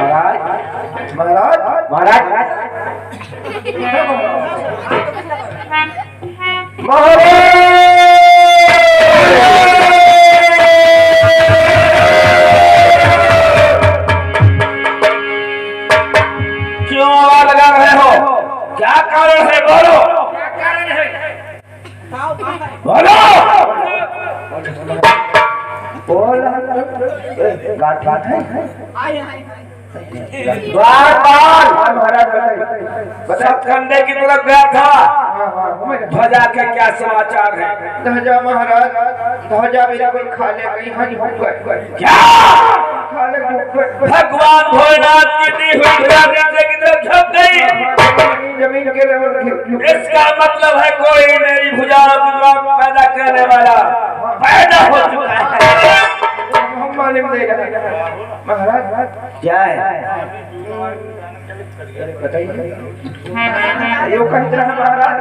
महाराज महाराज महाराज क्यों आवाज लगा रहे हो? क्या कारण है? बोलो। क्या कारण है? बोलो। बोल गाठ गाठ है सब कंधे की तरफ गया था। ध्वजा के क्या समाचार है? ध्वजा महाराज ध्वजा बिल्कुल खाले गई क्या भगवान भोलेनाथ की दी हुई ध्वजा नीचे की तरफ झुक गई? जमीन के लेवल। इसका मतलब है कोई मेरी भुजाओं की तरफ पैदा करने वाला पैदा हो चुका है। महाराज क्या है? बताइए। यो कहते हैं महाराज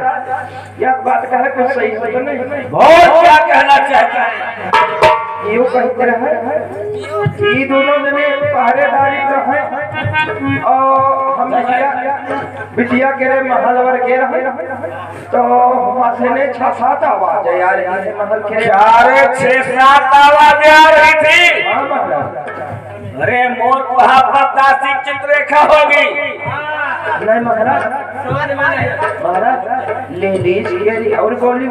यह बात का है कुछ सही तो नहीं। बहुत क्या कहना चाहता है? यो कहते रहे ये दोनों जने पहरेदारी रहे और हम बिटिया के रे महल वर के रहे तो वहां से ने 6-7 आवाज आ रही महल के 6-7 आवाज आ रही थी। हाँ महाराज। अरे मोर वहां पर दासी चित्ररेखा होगी। नहीं महाराज महाराज लेडीज के लिए और बोली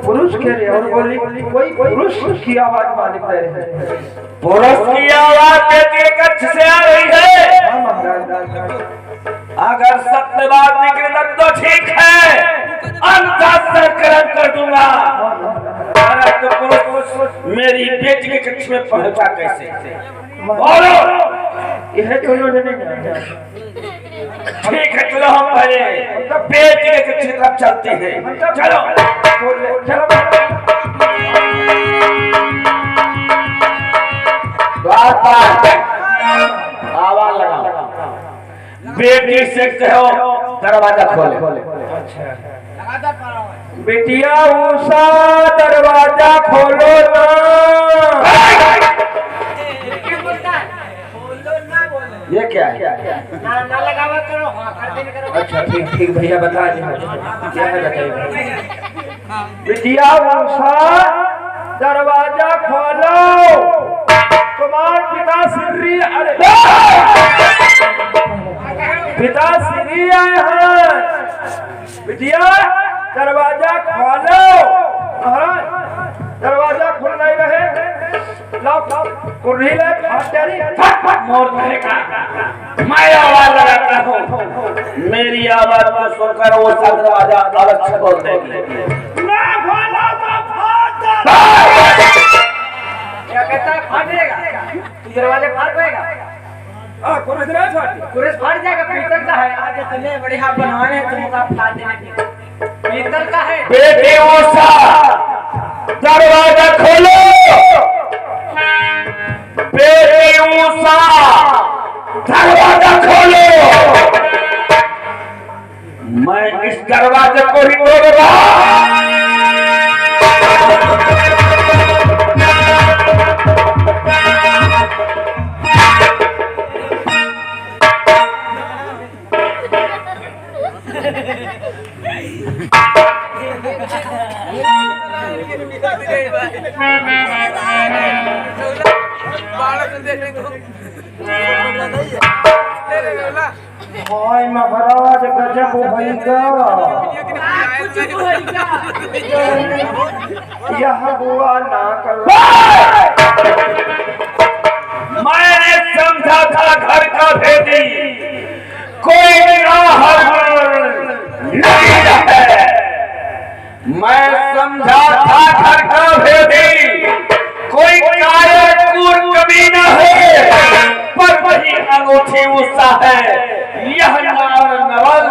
पुरुष के लिए और बोली कोई पुरुष की आवाज मालिक दे रहे हैं। पुरुष की आवाज बेटी के कच्छ से आ रही है। हाँ महाराज। अगर सत्य बात निकले तब तो ठीक है, अंतःकरण कर दूंगा। तो पुरुष मेरी बेटी के कक्ष में पहुंचा कैसे? बोलो। यह दोनों जने ठीक है चलो हम पहले बेटी के कक्ष की तरफ चलते हैं। चलो चलो आवाज लगा। बेटी से कहो दरवाजा खोले। बिटिया उषा दरवाजा खोलो ना। ये क्या है? ना लगावा करो। हाँ कर देने करो। अच्छा ठीक ठीक भैया बता दीजिए क्या है बताइए। बिटिया उषा दरवाजा खोलो तुम्हार पिता श्री अरे पिता श्री आए हैं। बिटिया दरवाजा खोलो। महाराज दरवाजा खुल नहीं रहे कुर्री ले मोर कहेगा मैं आवाज लगाता हूँ। मेरी आवाज को सुनकर वो सब दरवाजा अवश्य खोल देगी। ना खोला तो फाड़ क्या कहता है? फाड़ देगा। दरवाजे फाड़ देगा। कुरेश फाड़ जाएगा। पीतल का है। आज इतने बढ़िया बनवाए हैं तुमका फाड़ देने के। पीतल का है। बेटी उषा दरवाजा खोलो। बेटी उषा दरवाजा खोलो। मैं इस दरवाजे को ही तोड़ूंगा। हाय महाराज गजब भैया यह हुआ ना करो। मैंने समझा था घर का भेदी कोई नहीं है। मैं समझा था घर का भेदी कोई कायरकूर कमीना है, पर वही अनूठी उषा है। यह नवल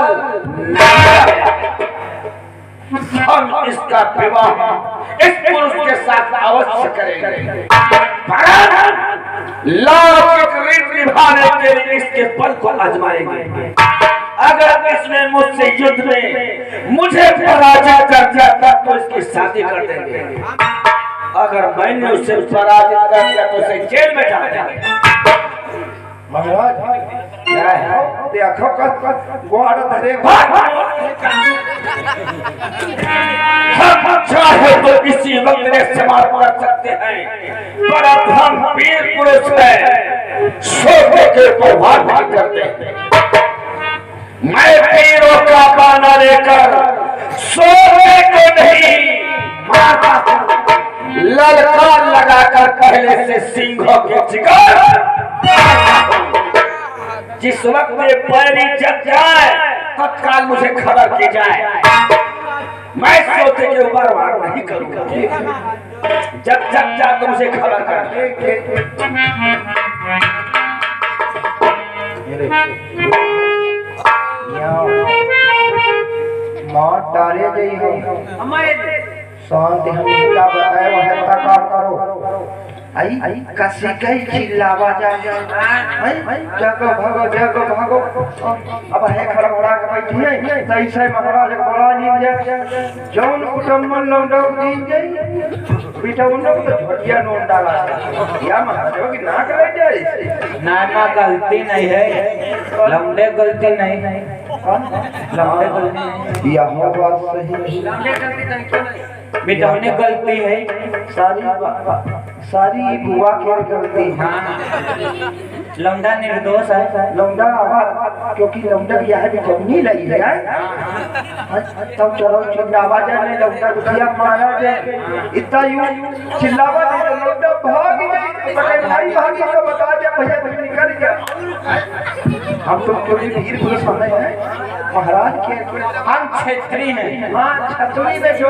हम इसका विवाह इस पुरुष के साथ अवश्य करेंगे। लौकिक रीत निभाने के लिए इसके बल को आजमाएंगे। अगर इसने मुझसे युद्ध में मुझे पराजित कर दिया तब तो इसकी शादी कर देंगे। अगर मैंने उसे पराजित कर दिया तो उसे जेल में डाल देंगे। महाराज क्या है? देखो कस गोड़ धरे हम चाहे तो इसी वक्त इस्तेमाल कर सकते हैं, पर अब हम वीर पुरुष हैं, सोने के प्रभाव नहीं करते। मैं वीरों का बाना लेकर सोने को नहीं, ललकार लगाकर पहले से सिंहों के जिगर, जिस वक्त ये पैरी जग जाए तत्काल मुझे खबर की जाए। मैं सोते के ऊपर वार नहीं करूंगा, जब जग जा तो मुझे खबर कर। मां तारे गई हो हमारे शांति हम क्या बताए वह काम करो। आई कसी कई चिल्लावा जा जगो भागो अब है खड़ा बड़ा के बैठी है तैसे महाराज के बड़ा नींद जा जौन कुटुंब लौंडो नींद जाई बेटा उन लोग तो झटिया नोट डाला या महाराज की ना करे जाए ना गलती नहीं है, लंबे गलती नहीं लंबे गलती नहीं, यह बात सही लंबे गलती नहीं क्यों नहीं बिटौने गलती है, सारी बुआ की गलती है। लौंडा निर्दोष है, लौंडा आवाज क्योंकि लौंडा की यह भी जमनी लगी है तब चलो चिल्लावा जाने लौंडा दुखिया मारा जाए इतना यूं चिल्लावा नहीं तो लौंडा भाग गई पकड़ भाई भागी तो बता दे भैया तुम निकल गया। हम तो क्योंकि वीर पुरुष बने हैं महाराज के हम क्षेत्रीय हैं। हाँ छतरी में जो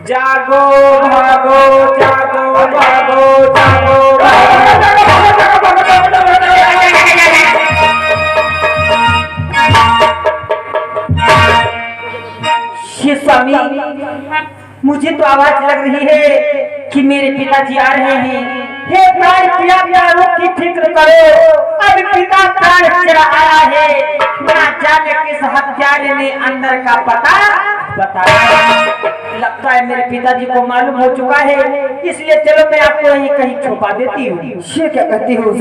जागो भागो जागो भागो जागो स्वामी, मुझे तो आवाज लग रही है कि मेरे पिताजी आ रहे हैं। हे प्राण प्यारों की फिक्र करो, अब पिता प्राण चला आया है, ना जाने किस हत्यारे ने अंदर का पता बताया। लगता है मेरे पिताजी को मालूम हो चुका है, इसलिए चलो मैं आपको यहीं कहीं छुपा देती हूँ। ये क्या कहती हो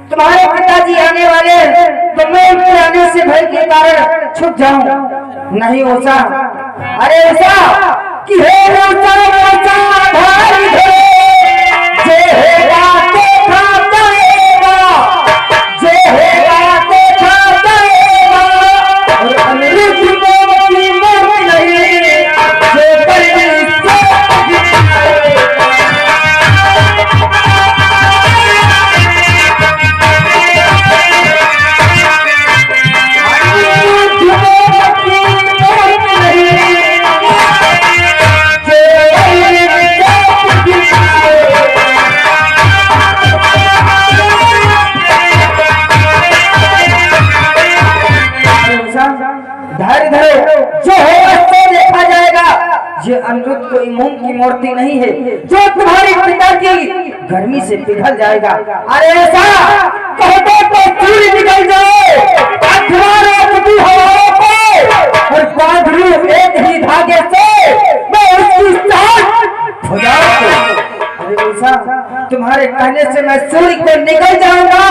तुम्हारे पिताजी आने वाले, तो मैं उनके आने से भय के कारण छुप जाऊं। नहीं ओसा, अरे ओसा कि हे ओसा ओसा भाई हे जे हे राते खाता हेगा, जे हे राते खाता हेगा, और अमृत मोती मोती नहीं जे बड़ी धैर्य धरो, जो होगा तो देखा जाएगा। ये अमृत कोई मूंग की मूर्ति नहीं है जो तुम्हारे पिता की गर्मी से पिघल जाएगा। अरे ऐसा कहो तो सूर्य निकल जाए अथवा भी हवाओं को और बांध लूं एक ही धागे से मैं उसकी साथ हो जाऊं। अरे ऐसा तुम्हारे कहने से मैं सूर्य को निकल जाऊंगा,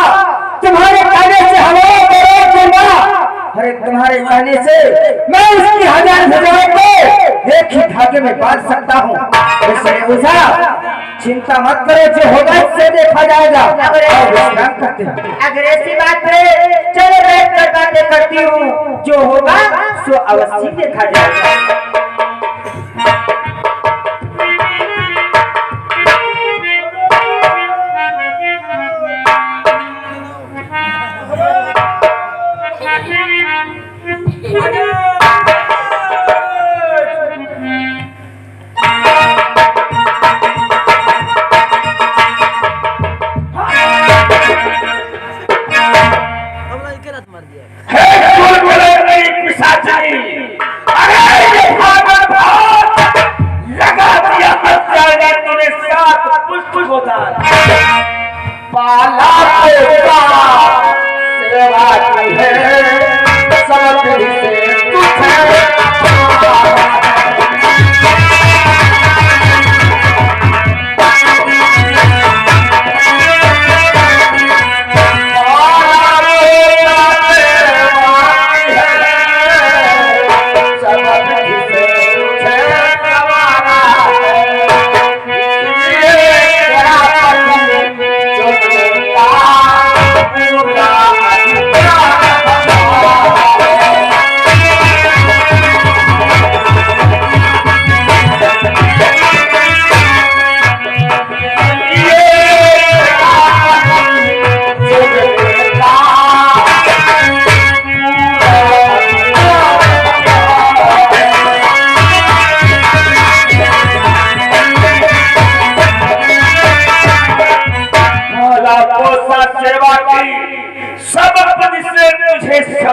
तुम्हारे कहने से हवाओं को रोक दूंगा, अरे तुम्हारे कहने से मैं उसकी 1000 भुजाओं को एक ही धागे में बांध सकता हूँ। इसलिए उषा चिंता मत करो, जो होगा उससे देखा जाएगा। अगर ऐसी बात है चलो बैठ कर बातें करती हूँ, जो होगा सो अवश्य देखा जाएगा। पाला सेवा से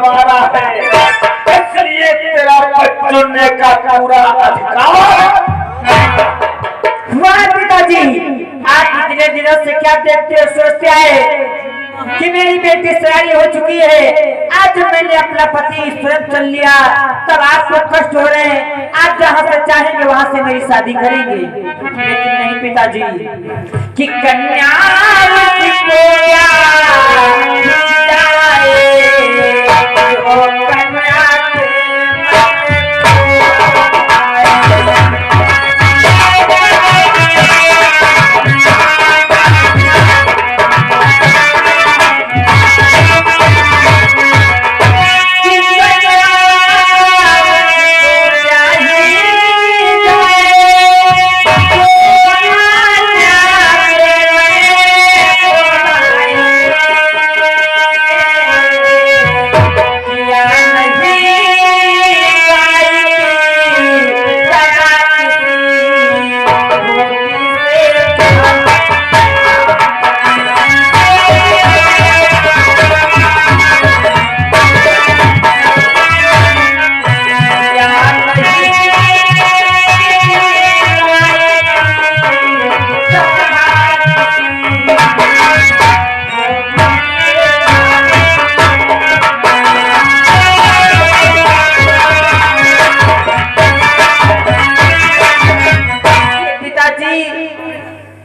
हमारा है, इसलिए तेरा पद चुनने का पूरा अधिकार। वाह पिताजी, आप इतने दिनों से क्या देखते हो, सोचते आए कि मेरी बेटी सयानी हो चुकी है। आज मैंने अपना पति स्वयं चल लिया, तब आपको कष्ट हो रहे हैं। आप जहाँ से चाहेंगे वहाँ से मेरी शादी करेंगे, लेकिन नहीं पिताजी कि कन्या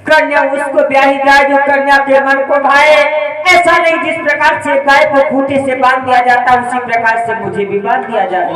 कन्या उसको ब्याही जाए जो कन्या के मन को भाए। ऐसा नहीं जिस प्रकार से गाय को खूंटे से बांध दिया जाता, उसी प्रकार से मुझे भी बांध दिया जाए।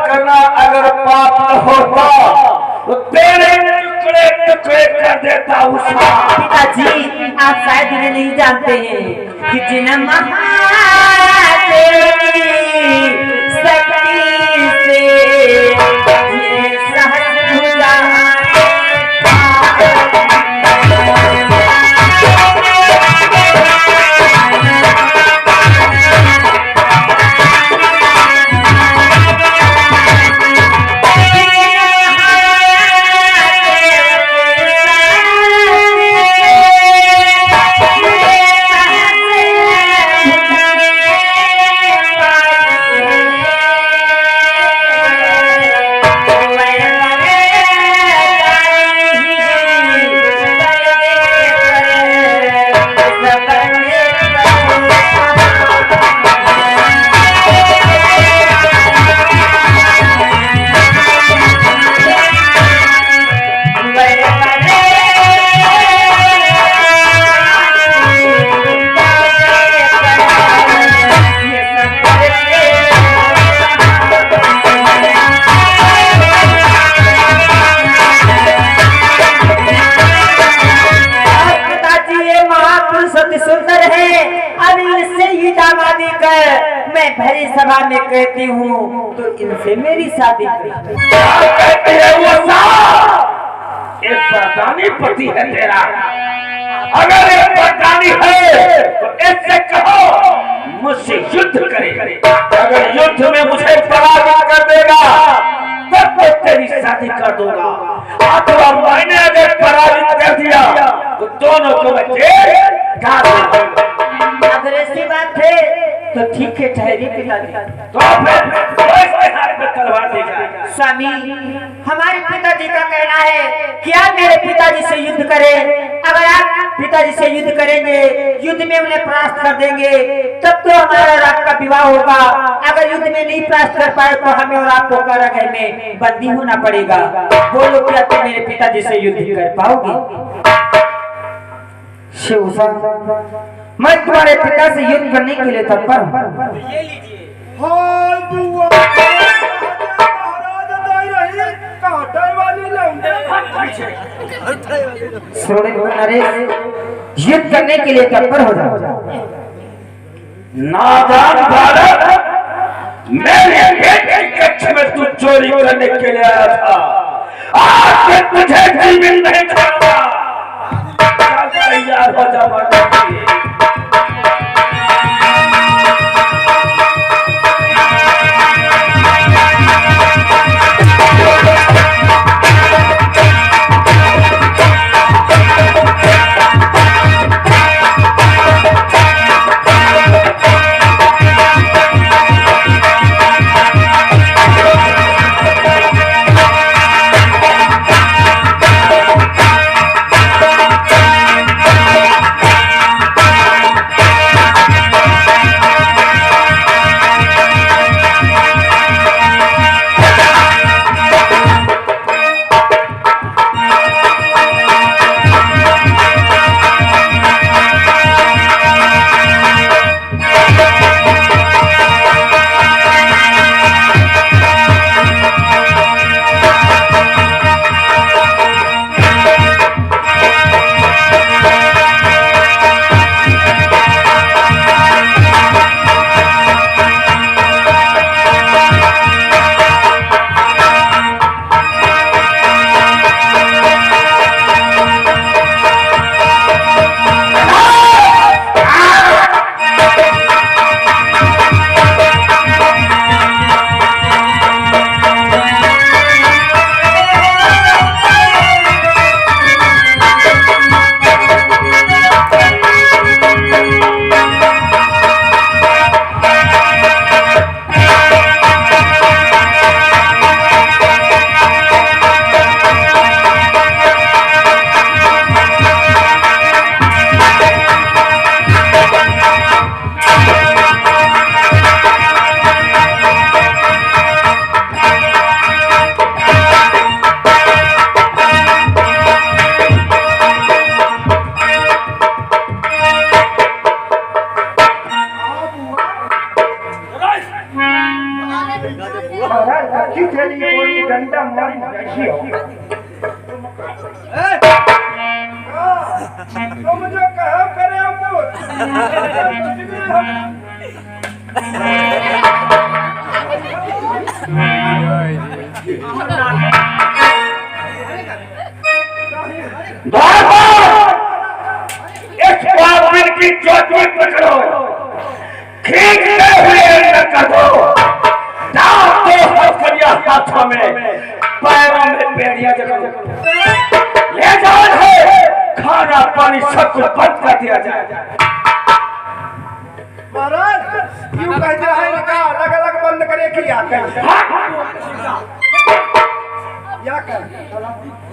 करना अगर पाप न होता तो तेरे टुकड़े टुकड़े कर देता उसका। पिताजी, आप शायद इन्हें नहीं जानते हैं कि जिन महादेव की शक्ति से ये सहस्रभुजा मैं भरी सभा में कहती हूँ तो इनसे मेरी शादी करें। एक प्रधानी पति है तेरा, अगर एक प्रधानी है तो इससे कहो मुझसे युद्ध करे। अगर युद्ध में मुझे पराजित कर देगा तब मैं तेरी शादी कर दूंगा, अथवा मैंने अगर पराजित कर दिया तो दोनों को मैं जेल डाल दूंगा। अगर ऐसी बात है तो ठीक है ठहरी पिताजी। तो फिर इसके हाथ में तलवार देगा। स्वामी, हमारे पिताजी का कहना है कि आप मेरे पिताजी से युद्ध करें। अगर आप पिताजी से युद्ध करेंगे, युद्ध में उन्हें परास्त कर देंगे, तब तो हमारा और आपका विवाह होगा। अगर युद्ध में नहीं परास्त कर पाए तो हमें और आपको कारागृह में बंदी होना पड़ेगा। बोलो क्या तुम मेरे पिताजी से युद्ध कर पाओगे? शिवसा, मैं तुम्हारे पिता से युद्ध करने के लिए तत्पर हूँ। ये लीजिए। युद्ध करने के लिए तत्पर हो जाओ। नादान बालक, मेरे बेटे के कक्ष में तू चोरी करने के लिए आया था। आज से तुझे जीवित नहीं छोड़ूंगा। तैयार हो जा बालक। डंडा मारी बैठी हो। तो मुझे कहा करे हमको। इस पागल की चोटी पकड़ो, खींचते हुए न करो, डाल दो हथकड़ियां हाथों में, पैरों में बेड़ियां जगह ले जाओ है, खाना पानी सब कुछ बंद कर दिया जाए। महाराज यूं कहते हैं कि अलग अलग बंद करे कि या कर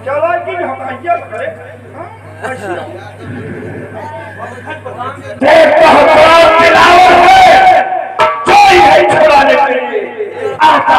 चलो कि हटाइए करे देखो भगवान मिलाओ है, कोई नहीं छुड़ाने के लिए आता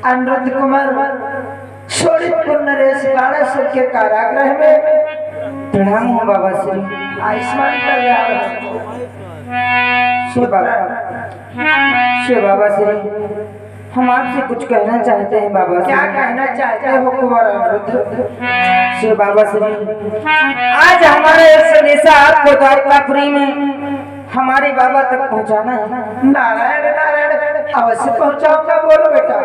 अनुरुद्ध कुमार शोणितपुर नरेश बाणेश्वर के कारागृह में प्रणाम हो बाबा श्री। आयुष्मान कल्याण शिव बाबा श्री, हम आपसे कुछ कहना चाहते हैं बाबा क्या श्री। कहना चाहते हो कुमार अनुरुद्ध? शिव बाबा श्री, आज हमारे संदेशा आपको द्वारकापुरी में हमारे बाबा तक पहुंचाना है। नारायण नारायण अवश्य पहुंचाऊंगा, बोलो बेटा।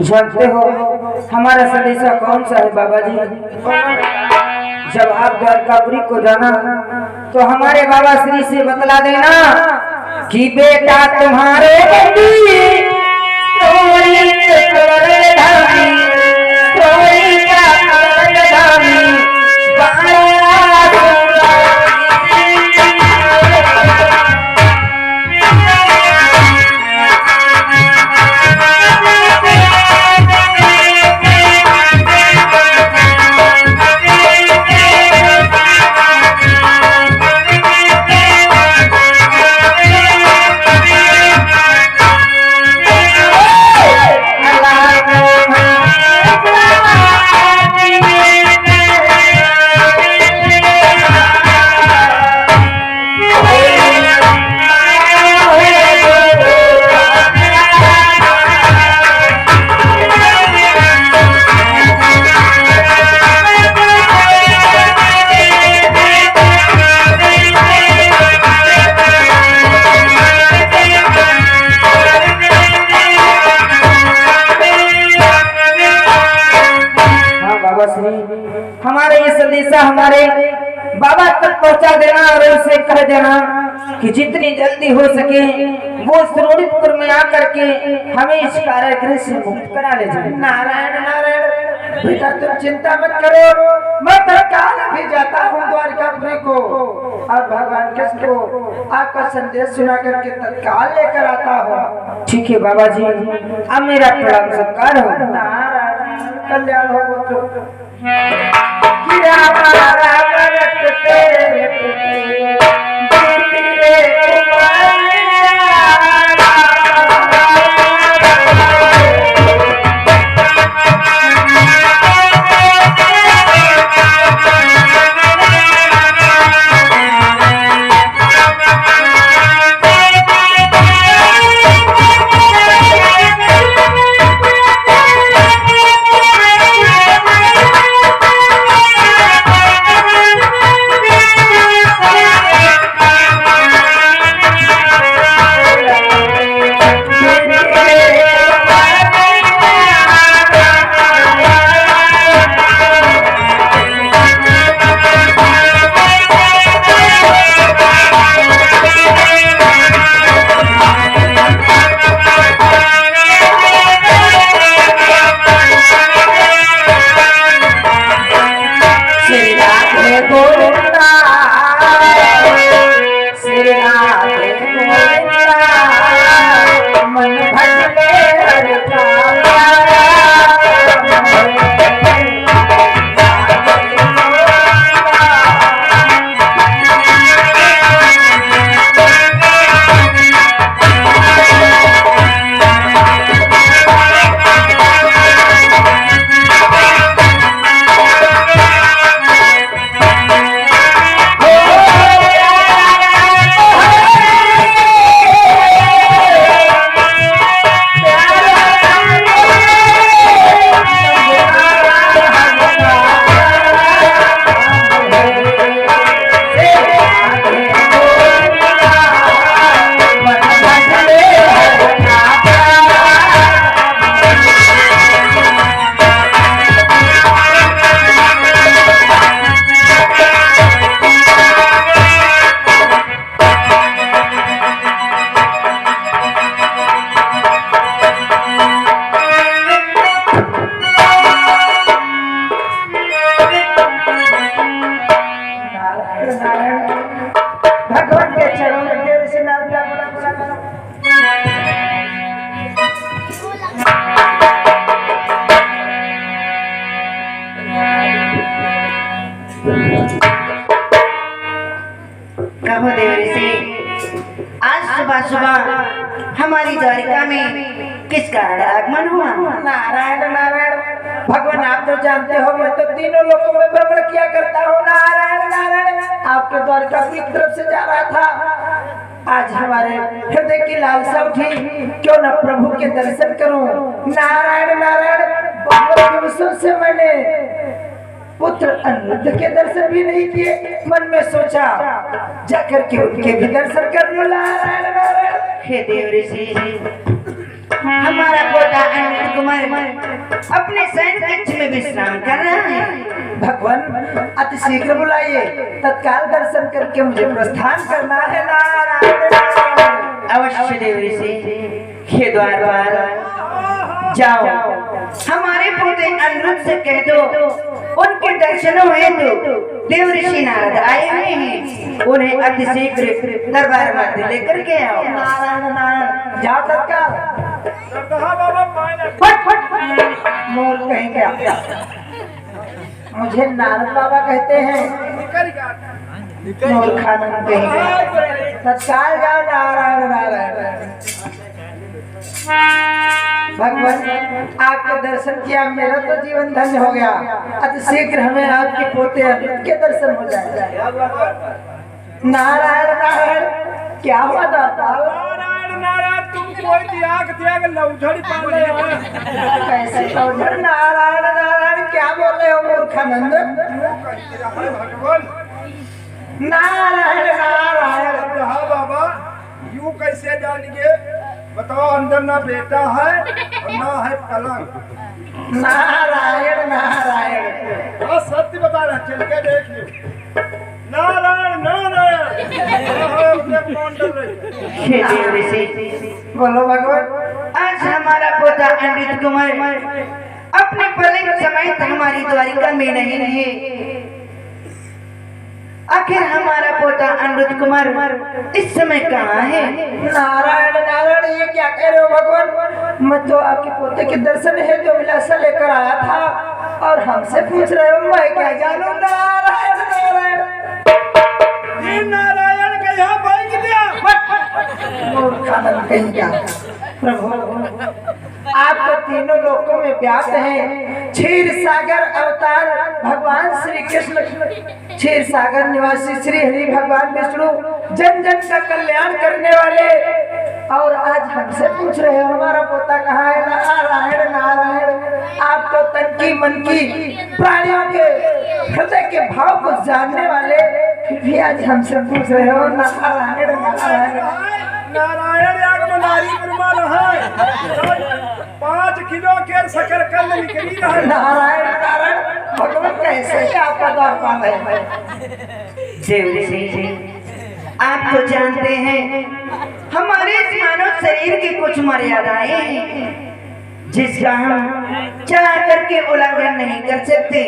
जानते हो हमारा संदेशा कौन सा है बाबा जी? जब आप द्वारकापुरी को जाना तो हमारे बाबा श्री से बतला देना कि बेटा तुम्हारे बंदी सोई कलर धामी, सोई का कलर धामी, हमारे ये संदेशा हमारे बाबा तक पहुंचा देना और उनसे कह देना कि जितनी जल्दी हो सके वो शोणितपुर में आकर के हमें इस कारागृह से मुक्त करा ले जाए। नारायण नारायण बेटा तुम चिंता मत करो, मैं तत्काल भी जाता हूँ द्वारकापुरी को और भगवान कृष्ण को आपका संदेश सुना करके तत्काल लेकर आता हूँ। ठीक है बाबा जी, अब मेरा प्रणाम सत्कार हो। नारायण कल्याण हो। भगवान के चरणों में देव से नाम क्या बोला आज सुबह सुबह हमारी द्वारिका में किस कारण आगमन हुआ? नारायण नारायण भगवान, आप तो जानते हो मैं तो तीनों लोगों में भ्रमण किया करता हूँ। नारायण नारायण आपके द्वारिका की तरफ से जा रहा था। आज हमारे हृदय की लालसा उठी, क्यों न प्रभु के दर्शन करूं। नारायण नारायण बहुत दिवसों से मैंने पुत्र अनिरुद्ध के दर्शन भी नहीं किए। मन में सोचा जाकर के उनके भी दर्शन कर लूं। नारायण नारायण। हे देव ऋषि, हमारा पोता अनिरुद्ध कुमार अपने शयन कक्ष में विश्राम कर रहा है। भगवान अति शीघ्र बुलाइए, तत्काल दर्शन करके मुझे प्रस्थान करना है। नारायण नारायण। अवश्य देव ऋषि, हे द्वारपाल जाओ, हमारे पोते अनिरुद्ध से कह दो उनके दर्शनों हेतु देव ऋषि नारद आए हुए हैं, उन्हें अति शीघ्र दरबार में लेकर के आओ। नारायण नारायण। जाओ तत्काल। मोर कहीं क्या, मुझे नारद बाबा कहते हैं। मोर खानन कहीं गया। तत्काल जाओ। नारायण नारायण। भगवान आपके दर्शन किया, मेरा तो जीवन धन्य हो गया। अति शीघ्र हमें आपके पोते अनिरुद्ध के दर्शन हो जाए। नारायण नारायण। क्या हुआ द्वारपाल? नारायण नारायण, तुम कोई त्याग लौझड़ी पाल रहे हो। कैसे लौझड़? नारायण नारायण क्या बोल रहे हो मूर्खानंद? भगवान नारायण नारायण। हाँ बाबा, यूं कैसे जानिए? बताओ, अंदर ना बेटा है और ना है पलंग। नारायण नारायण। हाँ सत्य बता रहा, चल के देख लो। नारायण नारायण। कौन डर रही? हे देव ऋषि, बोलो भगवान। आज हमारा पोता अनिरुद्ध कुमार अपने पलंग समेत हमारी द्वारिका में नहीं रहे। आखिर हमारा पोता अनिरुद्ध कुमार इस समय कहाँ है? नारायण नारायण, ये क्या कह रहे हो भगवान? मैं तो आपके पोते के दर्शन हेतु अभिलाषा लेकर आया था और हमसे पूछ रहे हो, मैं क्या जानूं? नारायण नारायण। ये नारायण का यहाँ बैठ गया। मूर्खानंद कहीं क्या। प्रभु आप तो तीनों लोकों में व्याप्त हैं। क्षीर सागर अवतार भगवान श्री कृष्ण, क्षीर सागर निवासी श्री हरि भगवान विष्णु, जन जन का कल्याण करने वाले, और आज हमसे पूछ रहे हो हमारा पोता कहाँ है? नारायण नारायण। आप तो तन की मन की प्राणियों के हृदय के भाव को जानने वाले, फिर भी आज हमसे पूछ रहे हो। नारायण नारायण। नारायण याग में नारी निर्माण है। 5 किलो के शकरकंद निकली है। नारायण नारायण। भगवान कैसे क्या आपका द्वारपाल है? देव ऋषि, आप तो जानते हैं हमारे इस मानव शरीर की कुछ मर्यादाएं हैं जिसका हम चाह करके उल्लंघन नहीं कर सकते।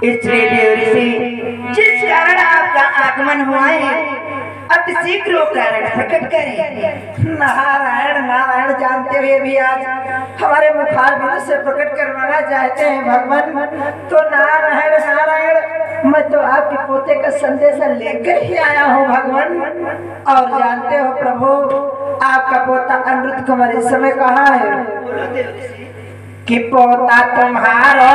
इसलिए देव ऋषि, जिस कारण आपका आगमन हुआ है अति शीघ्र वो कारण प्रकट करें। नारायण नारायण। जानते हुए भी आज हमारे मुखारबिंद से प्रकट करवाना चाहते हैं भगवान, तो नारायण नारायण। मैं तो आपके पोते का संदेश लेकर ही आया हूँ भगवान। और जानते हो प्रभु, आपका पोता अनिरुद्ध कुमार इस समय कहाँ है? कि पोता तुम्हारो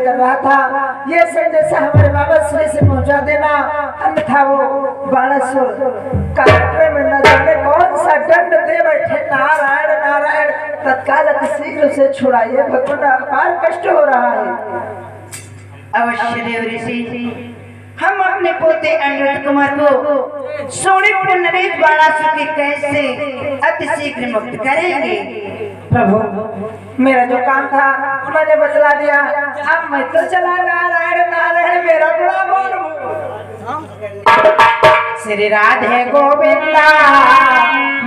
कर रहा था, ये संदेश हमारे बाबा श्री से पहुंचा देना, अन्यथा वो बाणासुर काटने में न जाने कौन सा दंड दे बैठे। नारायण नारायण, तत्काल शीघ्र से छुड़ाइए भगवान, अपार कष्ट हो रहा है। अवश्य देव ऋषि, हम अपने पोते अनिरुद्ध कुमार को सोनीपुर नरेश बाणासुर के कैद से अति शीघ्र मुक्त करेंगे। प्रभु मेरा जो काम था मैंने बतला दिया, अब मैं तो चला। नारायण नारायण, मेरा बड़ा बोल। श्री राधे गोविंदा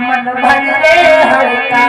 मन भजले हरि का